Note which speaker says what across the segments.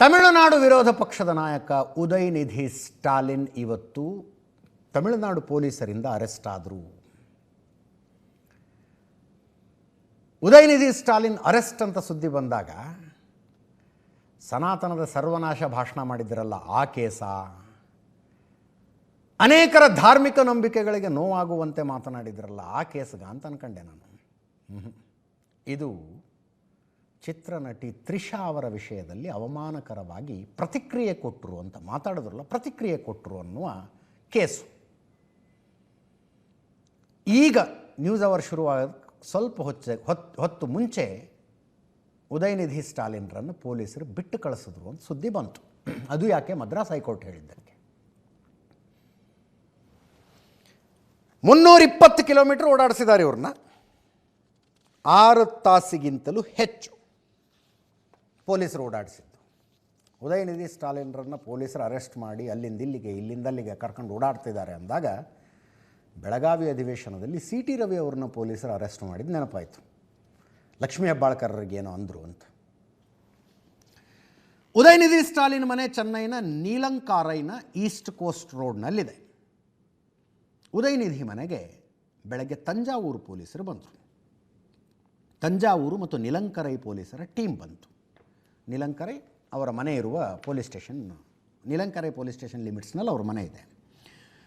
Speaker 1: ತಮಿಳುನಾಡು ವಿರೋಧ ಪಕ್ಷದ ನಾಯಕ ಉದಯನಿಧಿ ಸ್ಟಾಲಿನ್ ಇವತ್ತು ತಮಿಳುನಾಡು ಪೊಲೀಸರಿಂದ ಅರೆಸ್ಟ್ ಆದರು. ಉದಯನಿಧಿ ಸ್ಟಾಲಿನ್ ಅರೆಸ್ಟ್ ಅಂತ ಸುದ್ದಿ ಬಂದಾಗ ಸನಾತನದ ಸರ್ವನಾಶ ಭಾಷಣ ಮಾಡಿದ್ರಲ್ಲ ಆ ಕೇಸ, ಅನೇಕರ ಧಾರ್ಮಿಕ ನಂಬಿಕೆಗಳಿಗೆ ನೋವಾಗುವಂತೆ ಮಾತನಾಡಿದ್ರಲ್ಲ ಆ ಕೇಸ್ಗ ಅಂತ ಅನ್ಕೊಂಡೆ ನಾನು. ಇದು ಚಿತ್ರನಟಿ ತ್ರಿಷಾ ಅವರ ವಿಷಯದಲ್ಲಿ ಅವಮಾನಕರವಾಗಿ ಪ್ರತಿಕ್ರಿಯೆ ಕೊಟ್ಟರು ಅಂತ ಮಾತಾಡಿದ್ರಲ್ಲ, ಪ್ರತಿಕ್ರಿಯೆ ಕೊಟ್ಟರು ಅನ್ನುವ ಕೇಸು. ಈಗ ನ್ಯೂಸ್ ಅವರ್ ಶುರುವಾಗ ಸ್ವಲ್ಪ ಹೊತ್ತು ಮುಂಚೆ ಉದಯನಿಧಿ ಸ್ಟಾಲಿನ್ರನ್ನು ಪೊಲೀಸರು ಬಿಟ್ಟು ಕಳಿಸಿದ್ರು ಅಂತ ಸುದ್ದಿ ಬಂತು. ಅದು ಯಾಕೆ? ಮದ್ರಾಸ್ ಹೈಕೋರ್ಟ್ ಹೇಳಿದ್ದಕ್ಕೆ 320 ಕಿಲೋಮೀಟರ್ ಓಡಾಡಿಸಿದ್ದಾರೆ ಇವ್ರನ್ನ. 6 ತಾಸಿಗಿಂತಲೂ ಹೆಚ್ಚು ಪೊಲೀಸರು ಓಡಾಡಿಸಿದ್ದು. ಉದಯನಿಧಿ ಸ್ಟಾಲಿನ್ರನ್ನು ಪೊಲೀಸರು ಅರೆಸ್ಟ್ ಮಾಡಿ ಅಲ್ಲಿಂದ ಇಲ್ಲಿಗೆ ಕರ್ಕೊಂಡು ಓಡಾಡ್ತಿದ್ದಾರೆ ಅಂದಾಗ ಬೆಳಗಾವಿ ಅಧಿವೇಶನದಲ್ಲಿ CT ರವಿ ಅವ್ರನ್ನ ಪೊಲೀಸರು ಅರೆಸ್ಟ್ ಮಾಡಿದ್ದು ನೆನಪಾಯಿತು. ಲಕ್ಷ್ಮೀ ಹೆಬ್ಬಾಳ್ಕರ್ರಿಗೇನೋ ಅಂದರು ಅಂತ. ಉದಯನಿಧಿ ಸ್ಟಾಲಿನ್ ಮನೆ ಚೆನ್ನೈನ ನೀಲಂಕಾರೈನ ಈಸ್ಟ್ ಕೋಸ್ಟ್ ರೋಡ್ನಲ್ಲಿದೆ. ಉದಯನಿಧಿ ಮನೆಗೆ ಬೆಳಗ್ಗೆ ತಂಜಾವೂರು ಪೊಲೀಸರು ಬಂದರು. ತಂಜಾವೂರು ಮತ್ತು ನಿಲಂಕರೈ ಪೊಲೀಸರ ಟೀಮ್ ಬಂತು. ನಿಲಂಕರೈ ಅವರ ಮನೆ ಇರುವ ಪೊಲೀಸ್ ಸ್ಟೇಷನ್, ನಿಲಂಕರೈ ಪೊಲೀಸ್ ಸ್ಟೇಷನ್ ಲಿಮಿಟ್ಸ್ನಲ್ಲಿ ಅವ್ರ ಮನೆ ಇದೆ.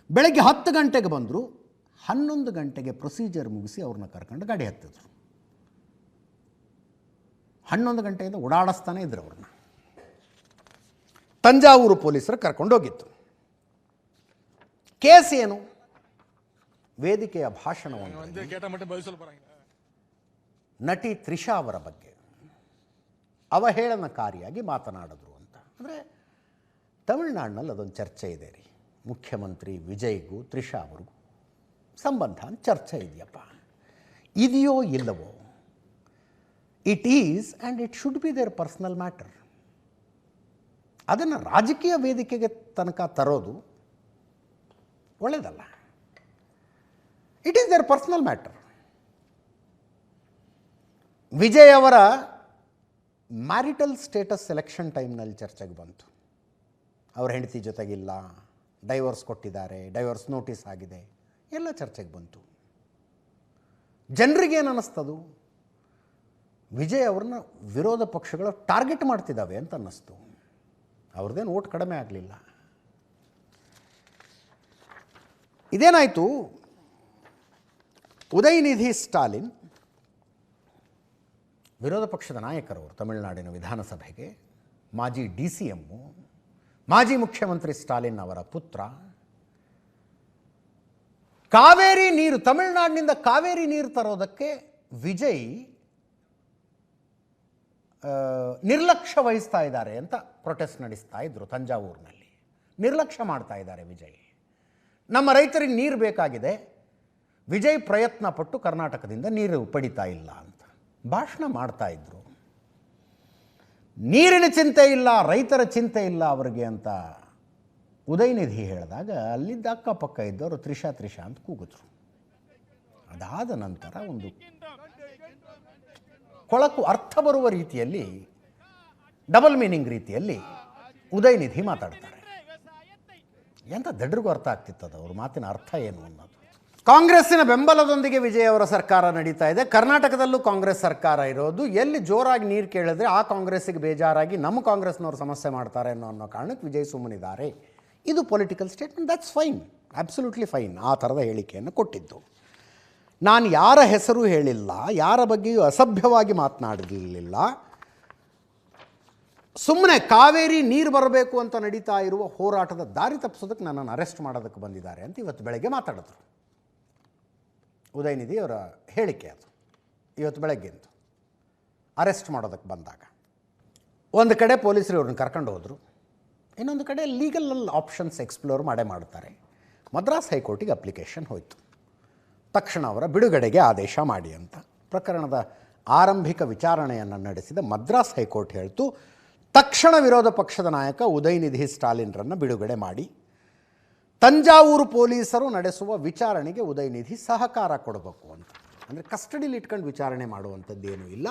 Speaker 1: ಬೆಳಗ್ಗೆ 10 ಗಂಟೆಗೆ ಬಂದರು. 11 ಗಂಟೆಗೆ ಪ್ರೊಸೀಜರ್ ಮುಗಿಸಿ ಅವ್ರನ್ನ ಕರ್ಕೊಂಡು ಗಾಡಿ ಹತ್ತಿದ್ರು. 11 ಗಂಟೆಯಿಂದ ಓಡಾಡಿಸ್ತಾನೆ ಇದ್ರು ಅವ್ರನ್ನ. ತಂಜಾವೂರು ಪೊಲೀಸರು ಕರ್ಕೊಂಡು ಹೋಗಿತ್ತು. ಕೇಸ್ ಏನು? ವೇದಿಕೆಯ ಭಾಷಣವನ್ನು ನಟಿ ತ್ರಿಷಾ ಅವರ ಬಗ್ಗೆ ಅವಹೇಳನಕಾರಿಯಾಗಿ ಮಾತನಾಡಿದ್ರು ಅಂತ. ಅಂದರೆ ತಮಿಳುನಾಡಿನಲ್ಲಿ ಅದೊಂದು ಚರ್ಚೆ ಇದೆ ರೀ, ಮುಖ್ಯಮಂತ್ರಿ ವಿಜಯ್ಗೂ ತ್ರಿಷಾ ಅವ್ರಿಗೂ ಸಂಬಂಧ ಅಂತ ಚರ್ಚೆ ಇದೆಯಪ್ಪ. ಇದೆಯೋ ಇಲ್ಲವೋ? It is and it should be their personal matter. ಅದನ್ನು ರಾಜಕೀಯ ವೇದಿಕೆಗೆ ತನಕ ತರೋದು ಒಳ್ಳೆಯದಲ್ಲ. It is their personal matter. Vijay ಅವರ ಮ್ಯಾರಿಟಲ್ ಸ್ಟೇಟಸ್ ಎಲೆಕ್ಷನ್ ಟೈಮ್ನಲ್ಲಿ ಚರ್ಚೆಗೆ ಬಂತು. ಅವ್ರ ಹೆಂಡತಿ ಜೊತೆಗಿಲ್ಲ, ಡೈವರ್ಸ್ ಕೊಟ್ಟಿದ್ದಾರೆ, ಡೈವರ್ಸ್ ನೋಟಿಸ್ ಆಗಿದೆ, ಎಲ್ಲ ಚರ್ಚೆಗೆ ಬಂತು. ಜನರಿಗೇನು ಅನ್ನಿಸ್ತದು? ವಿಜಯ್ ಅವ್ರನ್ನ ವಿರೋಧ ಪಕ್ಷಗಳು ಟಾರ್ಗೆಟ್ ಮಾಡ್ತಿದ್ದಾವೆ ಅಂತ ಅನ್ನಿಸ್ತು. ಅವ್ರದ್ದೇನು ಓಟ್ ಕಡಿಮೆ ಆಗಲಿಲ್ಲ. ಇದೇನಾಯಿತು? ಉದಯನಿಧಿ ಸ್ಟಾಲಿನ್ ವಿರೋಧ ಪಕ್ಷದ ನಾಯಕರವರು ತಮಿಳುನಾಡಿನ ವಿಧಾನಸಭೆಗೆ, ಮಾಜಿ DCM, ಮಾಜಿ ಮುಖ್ಯಮಂತ್ರಿ ಸ್ಟಾಲಿನ್ ಅವರ ಪುತ್ರ. ಕಾವೇರಿ ನೀರು, ತಮಿಳುನಾಡಿನಿಂದ ಕಾವೇರಿ ನೀರು ತರೋದಕ್ಕೆ ವಿಜಯ್ ನಿರ್ಲಕ್ಷ್ಯ ವಹಿಸ್ತಾ ಇದ್ದಾರೆ ಅಂತ ಪ್ರೊಟೆಸ್ಟ್ ನಡೆಸ್ತಾ ಇದ್ರು ತಂಜಾವೂರಿನಲ್ಲಿ. ನಿರ್ಲಕ್ಷ್ಯ ಮಾಡ್ತಾ ಇದ್ದಾರೆ ವಿಜಯ್. ನಮ್ಮ ರೈತರಿಗೆ ನೀರು ಬೇಕಾಗಿದೆ, ವಿಜಯ್ ಪ್ರಯತ್ನ ಪಟ್ಟು ಕರ್ನಾಟಕದಿಂದ ನೀರು ಪಡಿತಾ ಇಲ್ಲ ಅಂತ ಭಾಷಣ ಮಾಡ್ತಾ ಇದ್ರು. ನೀರಿನ ಚಿಂತೆ ಇಲ್ಲ, ರೈತರ ಚಿಂತೆ ಇಲ್ಲ ಅವರಿಗೆ ಅಂತ ಉದಯನಿಧಿ ಹೇಳಿದಾಗ ಅಲ್ಲಿದ್ದ ಅಕ್ಕಪಕ್ಕ ಇದ್ದವರು ತ್ರಿಷಾ ಅಂತ ಕೂಗಿದ್ರು. ಅದಾದ ನಂತರ ಒಂದು ಕೊಳಕು ಅರ್ಥ ಬರುವ ರೀತಿಯಲ್ಲಿ, ಡಬಲ್ ಮೀನಿಂಗ್ ರೀತಿಯಲ್ಲಿ ಉದಯನಿಧಿ ಮಾತಾಡ್ತಾರೆ. ಎಂಥ ದಡ್ರಿಗೂ ಅರ್ಥ ಆಗ್ತಿತ್ತದ ಅವ್ರ ಮಾತಿನ ಅರ್ಥ ಏನು ಅನ್ನೋದು. ಕಾಂಗ್ರೆಸ್ಸಿನ ಬೆಂಬಲದೊಂದಿಗೆ ವಿಜಯ್ ಅವರ ಸರ್ಕಾರ ನಡೀತಾ ಇದೆ. ಕರ್ನಾಟಕದಲ್ಲೂ ಕಾಂಗ್ರೆಸ್ ಸರ್ಕಾರ ಇರೋದು. ಎಲ್ಲಿ ಜೋರಾಗಿ ನೀರು ಕೇಳಿದ್ರೆ ಆ ಕಾಂಗ್ರೆಸ್ಸಿಗೆ ಬೇಜಾರಾಗಿ ನಮ್ಮ ಕಾಂಗ್ರೆಸ್ನವ್ರು ಸಮಸ್ಯೆ ಮಾಡ್ತಾರೆ ಅನ್ನೋ ಕಾರಣಕ್ಕೆ ವಿಜಯ್ ಸುಮ್ಮನಿದ್ದಾರೆ. ಇದು political statement. That's fine, absolutely fine. ಆ ಥರದ ಹೇಳಿಕೆಯನ್ನು ಕೊಟ್ಟಿದ್ದು. ನಾನು ಯಾರ ಹೆಸರು ಹೇಳಿಲ್ಲ, ಯಾರ ಬಗ್ಗೆಯೂ ಅಸಭ್ಯವಾಗಿ ಮಾತನಾಡಲಿಲ್ಲ. ಸುಮ್ಮನೆ ಕಾವೇರಿ ನೀರು ಬರಬೇಕು ಅಂತ ನಡೀತಾ ಇರುವ ಹೋರಾಟದ ದಾರಿ ತಪ್ಪಿಸೋದಕ್ಕೆ ನನ್ನನ್ನು ಅರೆಸ್ಟ್ ಮಾಡೋದಕ್ಕೆ ಬಂದಿದ್ದಾರೆ ಅಂತ ಇವತ್ತು ಬೆಳಗ್ಗೆ ಮಾತಾಡಿದ್ರು. ಉದಯನಿಧಿ ಅವರ ಹೇಳಿಕೆ ಅದು ಇವತ್ತು ಬೆಳಗ್ಗೆಂದು ಅರೆಸ್ಟ್ ಮಾಡೋದಕ್ಕೆ ಬಂದಾಗ. ಒಂದು ಕಡೆ ಪೊಲೀಸರು ಇವ್ರನ್ನ ಕರ್ಕೊಂಡು ಹೋದರು, ಇನ್ನೊಂದು ಕಡೆ ಲೀಗಲ್ ಆಪ್ಷನ್ಸ್ ಎಕ್ಸ್ಪ್ಲೋರ್ ಮಾಡ್ತಾರೆ. ಮದ್ರಾಸ್ ಹೈಕೋರ್ಟಿಗೆ ಅಪ್ಲಿಕೇಶನ್ ಹೋಯಿತು. ತಕ್ಷಣ ಅವರ ಬಿಡುಗಡೆಗೆ ಆದೇಶ ಮಾಡಿ ಅಂತ ಪ್ರಕರಣದ ಆರಂಭಿಕ ವಿಚಾರಣೆಯನ್ನು ನಡೆಸಿದ ಮದ್ರಾಸ್ ಹೈಕೋರ್ಟ್ ಹೇಳ್ತು, ತಕ್ಷಣ ವಿರೋಧ ಪಕ್ಷದ ನಾಯಕ ಉದಯನಿಧಿ ಸ್ಟಾಲಿನ್ರನ್ನು ಬಿಡುಗಡೆ ಮಾಡಿ ತಂಜಾವೂರು ಪೊಲೀಸರು ನಡೆಸುವ ವಿಚಾರಣೆಗೆ ಉದಯನಿಧಿ ಸಹಕಾರ ಕೊಡಬೇಕು ಅಂತ. ಅಂದರೆ ಕಸ್ಟಡಿಲಿ ಇಟ್ಕೊಂಡು ವಿಚಾರಣೆ ಮಾಡುವಂಥದ್ದೇನೂ ಇಲ್ಲ,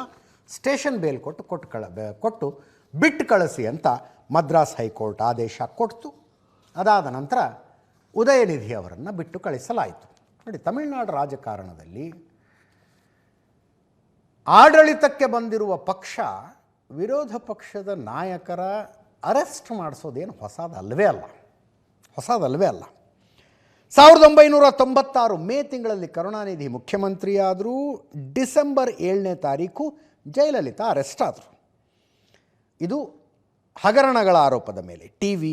Speaker 1: ಸ್ಟೇಷನ್ ಬೇಲ್ ಕೊಟ್ಟು ಬಿಟ್ಟು ಕಳಿಸಿ ಅಂತ ಮದ್ರಾಸ್ ಹೈಕೋರ್ಟ್ ಆದೇಶ ಕೊಡ್ತು. ಅದಾದ ನಂತರ ಉದಯನಿಧಿ ಅವರನ್ನು ಬಿಟ್ಟು ಕಳಿಸಲಾಯಿತು. ನೋಡಿ, ತಮಿಳುನಾಡು ರಾಜಕಾರಣದಲ್ಲಿ ಆಡಳಿತಕ್ಕೆ ಬಂದಿರುವ ಪಕ್ಷ ವಿರೋಧ ಪಕ್ಷದ ನಾಯಕರ ಅರೆಸ್ಟ್ ಮಾಡಿಸೋದೇನು ಹೊಸದಲ್ಲವೇ ಅಲ್ಲ. 1996 ಮೇ ತಿಂಗಳಲ್ಲಿ ಕರುಣಾನಿಧಿ ಮುಖ್ಯಮಂತ್ರಿಯಾದರೂ ಡಿಸೆಂಬರ್ 7ನೇ ತಾರೀಕು ಜಯಲಲಿತಾ ಅರೆಸ್ಟ್ ಆದರು. ಇದು ಹಗರಣಗಳ ಆರೋಪದ ಮೇಲೆ, ಟಿ ವಿ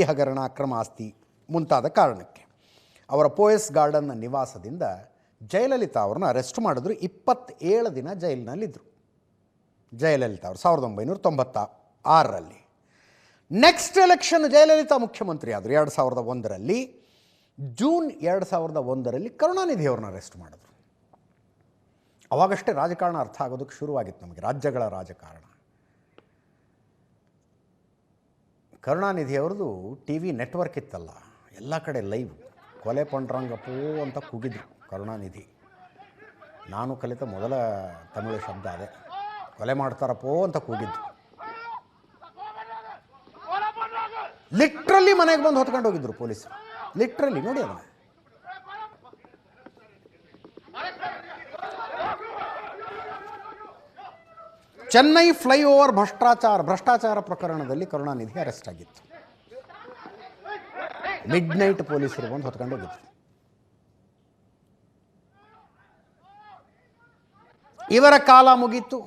Speaker 1: ಹಗರಣ, ಅಕ್ರಮ ಆಸ್ತಿ ಮುಂತಾದ ಕಾರಣಕ್ಕೆ ಅವರ ಪೋಯಸ್ ಗಾರ್ಡನ್ನ ನಿವಾಸದಿಂದ ಜಯಲಲಿತಾ ಅವ್ರನ್ನ ಅರೆಸ್ಟ್ ಮಾಡಿದ್ರು. 27 ದಿನ ಜೈಲಿನಲ್ಲಿದ್ದರು ಜಯಲಲಿತಾ ಅವರು 1996ರಲ್ಲಿ. ನೆಕ್ಸ್ಟ್ ಎಲೆಕ್ಷನ್ ಜಯಲಲಿತಾ ಮುಖ್ಯಮಂತ್ರಿ ಆದರು 2001ರಲ್ಲಿ. ಜೂನ್ 2001ರಲ್ಲಿ ಕರುಣಾನಿಧಿ ಅವ್ರನ್ನ ಅರೆಸ್ಟ್ ಮಾಡಿದ್ರು. ಅವಾಗಷ್ಟೇ ರಾಜಕಾರಣ ಅರ್ಥ ಆಗೋದಕ್ಕೆ ಶುರುವಾಗಿತ್ತು ನಮಗೆ, ರಾಜ್ಯಗಳ ರಾಜಕಾರಣ. ಕರುಣಾನಿಧಿ ಅವ್ರದ್ದು ಟಿ ವಿ ನೆಟ್ವರ್ಕ್ ಇತ್ತಲ್ಲ, ಎಲ್ಲ ಕಡೆ ಲೈವ್. ಕೊಲೆ ಪಂಡ್ರಂಗಪ್ಪು ಅಂತ ಕೂಗಿದ್ರು ಕರುಣಾನಿಧಿ. ನಾನು ಕಲಿತ ಮೊದಲ ತಮಿಳು ಶಬ್ದ ಅದೇ, ಕೊಲೆ ಮಾಡ್ತಾರಪ್ಪೋ ಅಂತ ಕೂಗಿದ್ದು. ಲಿಟ್ರಲಿ ಮನೆಗೆ ಬಂದು ಹೊತ್ಕೊಂಡು ಹೋಗಿದ್ರು ಪೊಲೀಸರು, ಲಿಟ್ರಲಿ. ನೋಡಿ ಅದನ್ನು. ಚೆನ್ನೈ ಫ್ಲೈಓವರ್ ಭ್ರಷ್ಟಾಚಾರ ಪ್ರಕರಣದಲ್ಲಿ ಕರುಣಾನಿಧಿ ಅರೆಸ್ಟ್ ಆಗಿತ್ತು. ಮಿಡ್ ನೈಟ್ ಪೊಲೀಸರು ಬಂದು ಹೊತ್ಕೊಂಡು ಹೋಗಿದ್ರು. ಇವರ ಕಾಲ ಮುಗೀತು,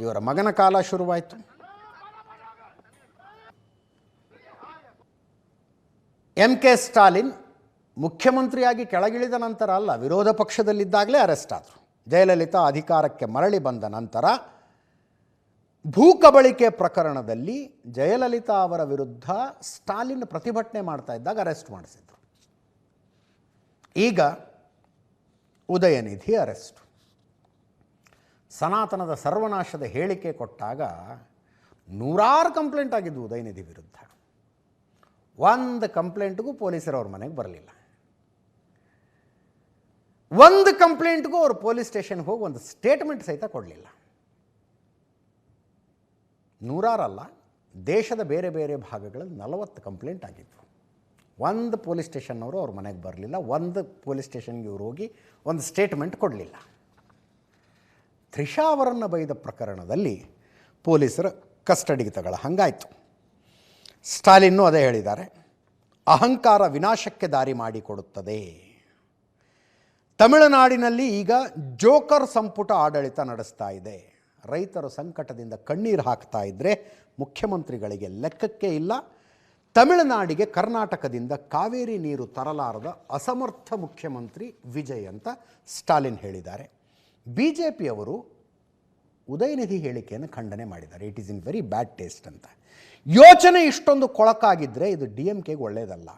Speaker 1: ಇವರ ಮಗನ ಕಾಲ ಶುರುವಾಯಿತು. MK ಸ್ಟಾಲಿನ್ ಮುಖ್ಯಮಂತ್ರಿಯಾಗಿ ಕೆಳಗಿಳಿದ ನಂತರ ಅಲ್ಲ, ವಿರೋಧ ಪಕ್ಷದಲ್ಲಿದ್ದಾಗಲೇ ಅರೆಸ್ಟ್ ಆದರು. ಜಯಲಲಿತಾ ಅಧಿಕಾರಕ್ಕೆ ಮರಳಿ ಬಂದ ನಂತರ ಭೂಕಬಳಿಕೆ ಪ್ರಕರಣದಲ್ಲಿ ಜಯಲಲಿತಾ ಅವರ ವಿರುದ್ಧ ಸ್ಟಾಲಿನ್ ಪ್ರತಿಭಟನೆ ಮಾಡ್ತಾ ಇದ್ದಾಗ ಅರೆಸ್ಟ್ ಮಾಡಿಸಿದ್ರು. ಈಗ ಉದಯನಿಧಿ ಅರೆಸ್ಟ್. ಸನಾತನದ ಸರ್ವನಾಶದ ಹೇಳಿಕೆ ಕೊಟ್ಟಾಗ 100 ಕಂಪ್ಲೇಂಟ್ ಆಗಿದ್ದು ಉದಯನಿಧಿ ವಿರುದ್ಧ. ಒಂದು ಕಂಪ್ಲೇಂಟ್ಗೂ ಪೊಲೀಸರು ಅವ್ರ ಮನೆಗೆ ಬರಲಿಲ್ಲ. ಒಂದು ಕಂಪ್ಲೇಂಟ್ಗೂ ಅವರು ಪೊಲೀಸ್ ಸ್ಟೇಷನ್ಗೆ ಹೋಗಿ ಒಂದು ಸ್ಟೇಟ್ಮೆಂಟ್ ಸಹಿತ ಕೊಡಲಿಲ್ಲ. 100 ಅಲ್ಲ, ದೇಶದ ಬೇರೆ ಬೇರೆ ಭಾಗಗಳಲ್ಲಿ 40 ಕಂಪ್ಲೇಂಟ್ ಆಗಿತ್ತು. ಒಂದು ಪೊಲೀಸ್ ಸ್ಟೇಷನ್ನವರು ಅವ್ರ ಮನೆಗೆ ಬರಲಿಲ್ಲ. ಒಂದು ಪೊಲೀಸ್ ಸ್ಟೇಷನ್ಗೆ ಇವರು ಹೋಗಿ ಒಂದು ಸ್ಟೇಟ್ಮೆಂಟ್ ಕೊಡಲಿಲ್ಲ. ತ್ರಿಷಾ ಅವರನ್ನು ಬೈದ ಪ್ರಕರಣದಲ್ಲಿ ಪೊಲೀಸರ ಕಸ್ಟಡಿಗೆ ತಗೊಳ್ಳ ಹಂಗಾಯಿತು. ಸ್ಟಾಲಿನ್ನು ಅದೇ ಹೇಳಿದ್ದಾರೆ, ಅಹಂಕಾರ ವಿನಾಶಕ್ಕೆ ದಾರಿ ಮಾಡಿಕೊಡುತ್ತದೆ. ತಮಿಳುನಾಡಿನಲ್ಲಿ ಈಗ ಜೋಕರ್ ಸಂಪುಟ ಆಡಳಿತ ನಡೆಸ್ತಾ ಇದೆ. ರೈತರು ಸಂಕಟದಿಂದ ಕಣ್ಣೀರು ಹಾಕ್ತಾ ಇದ್ದರೆ ಮುಖ್ಯಮಂತ್ರಿಗಳಿಗೆ ಲೆಕ್ಕಕ್ಕೆ ಇಲ್ಲ. ತಮಿಳುನಾಡಿಗೆ ಕರ್ನಾಟಕದಿಂದ ಕಾವೇರಿ ನೀರು ತರಲಾರದ ಅಸಮರ್ಥ ಮುಖ್ಯಮಂತ್ರಿ ವಿಜಯ್ ಅಂತ ಸ್ಟಾಲಿನ್ ಹೇಳಿದ್ದಾರೆ. BJPಯವರು ಉದಯನಿಧಿ ಹೇಳಿಕೆಯನ್ನು ಖಂಡನೆ ಮಾಡಿದ್ದಾರೆ. It is in very bad taste ಅಂತ. ಯೋಚನೆ ಇಷ್ಟೊಂದು ಕೊಳಕಾಗಿದ್ದರೆ ಇದು DMKಗೆ ಒಳ್ಳೆಯದಲ್ಲ.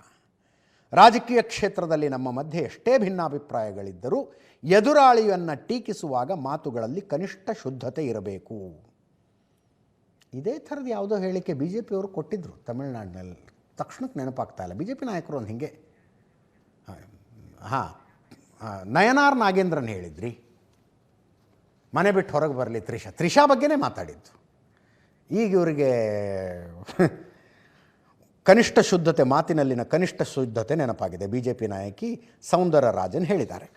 Speaker 1: ರಾಜಕೀಯ ಕ್ಷೇತ್ರದಲ್ಲಿ ನಮ್ಮ ಮಧ್ಯೆ ಎಷ್ಟೇ ಭಿನ್ನಾಭಿಪ್ರಾಯಗಳಿದ್ದರೂ ಎದುರಾಳಿಯನ್ನು ಟೀಕಿಸುವಾಗ ಮಾತುಗಳಲ್ಲಿ ಕನಿಷ್ಠ ಶುದ್ಧತೆ ಇರಬೇಕು. ಇದೇ ಥರದ ಯಾವುದೋ ಹೇಳಿಕೆ BJPಯವರು ಕೊಟ್ಟಿದ್ದರು ತಮಿಳುನಾಡಿನಲ್ಲಿ. ತಕ್ಷಣಕ್ಕೆ ನೆನಪಾಗ್ತಾ ಇಲ್ಲ. BJP ನಾಯಕರು ಒಂದು ಹಿಂಗೆ ನಯನಾರ್ ನಾಗೇಂದ್ರನ್ ಹೇಳಿದ್ರಿ, ಮನೆ ಬಿಟ್ಟು ಹೊರಗೆ ಬರಲಿ ತ್ರಿಷಾ ಬಗ್ಗೆನೇ ಮಾತಾಡಿದ್ದು. ಈಗ ಇವರಿಗೆ ಕನಿಷ್ಠ ಶುದ್ಧತೆ, ಮಾತಿನಲ್ಲಿನ ಕನಿಷ್ಠ ಶುದ್ಧತೆ ನೆನಪಾಗಿದೆ. BJP ನಾಯಕಿ ಸೌಂದರ ರಾಜನ್ ಹೇಳಿದ್ದಾರೆ.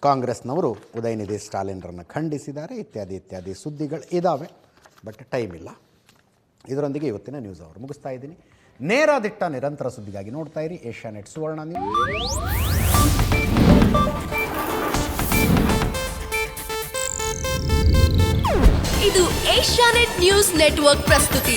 Speaker 1: ಕಾಂಗ್ರೆಸ್ನವರು ಉದಯನಿಧಿ ಸ್ಟಾಲಿನ್ರನ್ನು ಖಂಡಿಸಿದ್ದಾರೆ. ಇತ್ಯಾದಿ ಸುದ್ದಿಗಳು ಇದ್ದಾವೆ. ಬಟ್ ಟೈಮ್ ಇಲ್ಲ. ಇದರೊಂದಿಗೆ ಇವತ್ತಿನ ನ್ಯೂಸ್ ಅವರು ಮುಗಿಸ್ತಾ ಇದ್ದೀನಿ. ನೇರ ದಿಟ್ಟ ನಿರಂತರ ಸುದ್ದಿಗಾಗಿ ನೋಡ್ತಾ ಇರಿ ಏಷ್ಯಾನೆಟ್ ಸುವರ್ಣ ನ್ಯೂಸ್.
Speaker 2: ಇದು ಏಷ್ಯಾನೆಟ್ ನ್ಯೂಸ್ ನೆಟ್ವರ್ಕ್ ಪ್ರಸ್ತುತಿ.